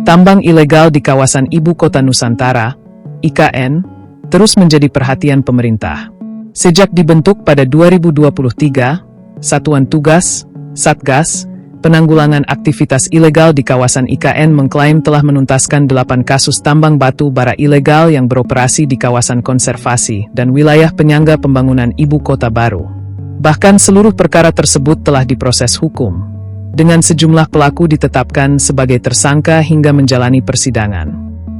Tambang ilegal di kawasan Ibu Kota Nusantara, IKN, terus menjadi perhatian pemerintah. Sejak dibentuk pada 2023, Satuan Tugas, Satgas, Penanggulangan Aktivitas Ilegal di kawasan IKN mengklaim telah menuntaskan 8 kasus tambang batu bara ilegal yang beroperasi di kawasan konservasi dan wilayah penyangga pembangunan Ibu Kota baru. Bahkan seluruh perkara tersebut telah diproses hukum, dengan sejumlah pelaku ditetapkan sebagai tersangka hingga menjalani persidangan.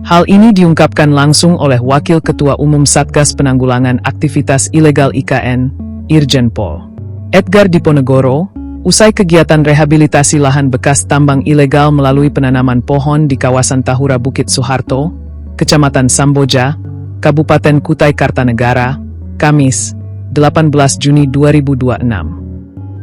Hal ini diungkapkan langsung oleh Wakil Ketua Umum Satgas Penanggulangan Aktivitas Ilegal IKN, Irjen Pol Edgar Diponegoro, usai kegiatan rehabilitasi lahan bekas tambang ilegal melalui penanaman pohon di kawasan Tahura Bukit Soeharto, Kecamatan Samboja, Kabupaten Kutai Kartanegara, Kamis, 18 Juni 2026.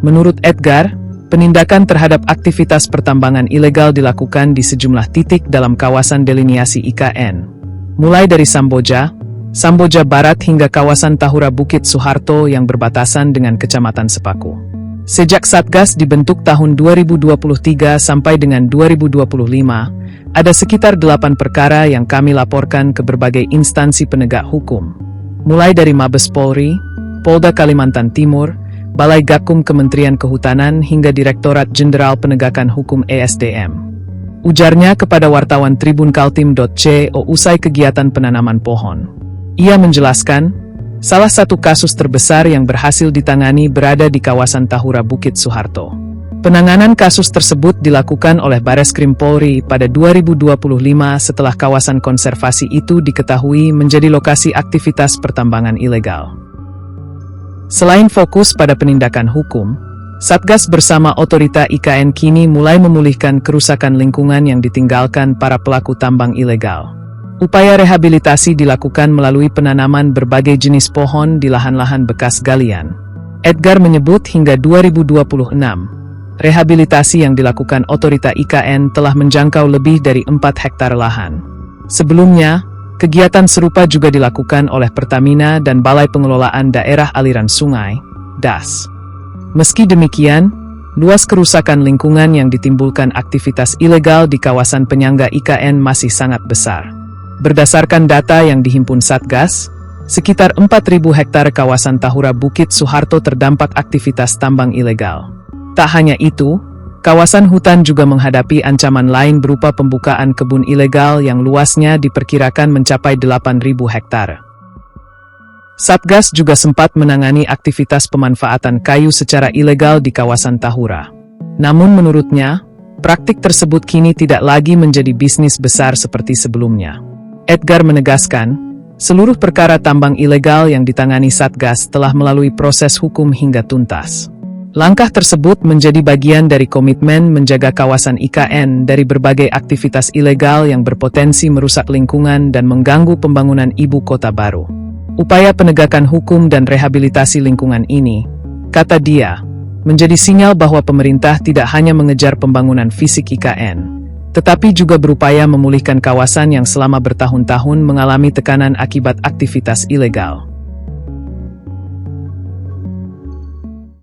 Menurut Edgar, penindakan terhadap aktivitas pertambangan ilegal dilakukan di sejumlah titik dalam kawasan deliniasi IKN, mulai dari Samboja, Samboja Barat hingga kawasan Tahura Bukit Soeharto yang berbatasan dengan Kecamatan Sepaku. Sejak Satgas dibentuk tahun 2023 sampai dengan 2025, ada sekitar 8 perkara yang kami laporkan ke berbagai instansi penegak hukum, mulai dari Mabes Polri, Polda Kalimantan Timur, Balai Gakum Kementerian Kehutanan hingga Direktorat Jenderal Penegakan Hukum ESDM. Ujarnya kepada wartawan tribunkaltim.co usai kegiatan penanaman pohon. Ia menjelaskan, salah satu kasus terbesar yang berhasil ditangani berada di kawasan Tahura Bukit Soeharto. Penanganan kasus tersebut dilakukan oleh Bareskrim Polri pada 2025 setelah kawasan konservasi itu diketahui menjadi lokasi aktivitas pertambangan ilegal. Selain fokus pada penindakan hukum, Satgas bersama otorita IKN kini mulai memulihkan kerusakan lingkungan yang ditinggalkan para pelaku tambang ilegal. Upaya rehabilitasi dilakukan melalui penanaman berbagai jenis pohon di lahan-lahan bekas galian. Edgar menyebut hingga 2026, rehabilitasi yang dilakukan otorita IKN telah menjangkau lebih dari 4 hektar lahan. Sebelumnya, kegiatan serupa juga dilakukan oleh Pertamina dan Balai Pengelolaan Daerah Aliran Sungai, DAS. Meski demikian, luas kerusakan lingkungan yang ditimbulkan aktivitas ilegal di kawasan penyangga IKN masih sangat besar. Berdasarkan data yang dihimpun Satgas, sekitar 4.000 hektar kawasan Tahura Bukit Soeharto terdampak aktivitas tambang ilegal. Tak hanya itu, kawasan hutan juga menghadapi ancaman lain berupa pembukaan kebun ilegal yang luasnya diperkirakan mencapai 8.000 hektar. Satgas juga sempat menangani aktivitas pemanfaatan kayu secara ilegal di kawasan Tahura. Namun menurutnya, praktik tersebut kini tidak lagi menjadi bisnis besar seperti sebelumnya. Edgar menegaskan, seluruh perkara tambang ilegal yang ditangani Satgas telah melalui proses hukum hingga tuntas. Langkah tersebut menjadi bagian dari komitmen menjaga kawasan IKN dari berbagai aktivitas ilegal yang berpotensi merusak lingkungan dan mengganggu pembangunan ibu kota baru. Upaya penegakan hukum dan rehabilitasi lingkungan ini, kata dia, menjadi sinyal bahwa pemerintah tidak hanya mengejar pembangunan fisik IKN, tetapi juga berupaya memulihkan kawasan yang selama bertahun-tahun mengalami tekanan akibat aktivitas ilegal.